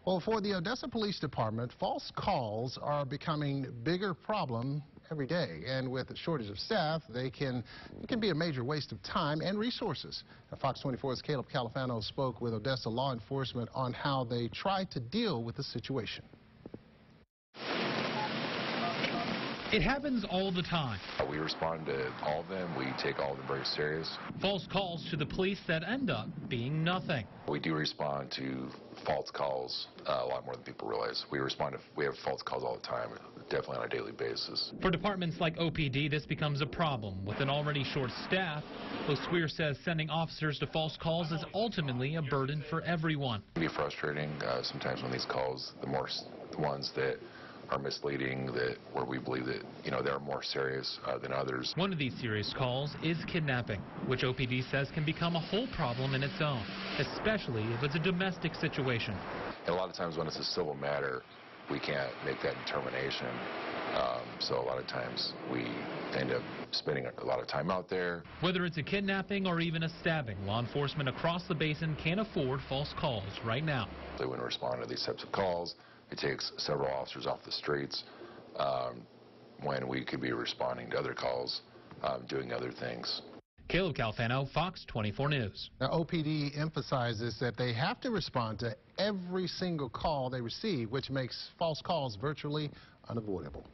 Well, for the Odessa Police Department, false calls are becoming a bigger problem every day. And with a shortage of staff, it can be a major waste of time and resources. Now, Fox 24's Caleb Califano spoke with Odessa law enforcement on how they try to deal with the situation. It happens all the time. We respond to all of them. We take all of them very serious. False calls to the police that end up being nothing. We do respond to false calls a lot more than people realize. We have false calls all the time, definitely on a daily basis. For departments like OPD, this becomes a problem. With an already short staff, Losweir says sending officers to false calls is ultimately a burden for everyone. It can be frustrating sometimes when these calls, the ones that are misleading, where we believe that they're more serious than others. One of these serious calls is kidnapping, which OPD says can become a whole problem in its own, especially if it's a domestic situation. And a lot of times when it's a civil matter, we can't make that determination. So a lot of times we end up spending a lot of time out there. Whether it's a kidnapping or even a stabbing, law enforcement across the basin can't afford false calls right now. When we respond to these types of calls, it takes several officers off the streets when we could be responding to other calls, doing other things. Caleb Califano, Fox 24 News. Now, OPD emphasizes that they have to respond to every single call they receive, which makes false calls virtually unavoidable.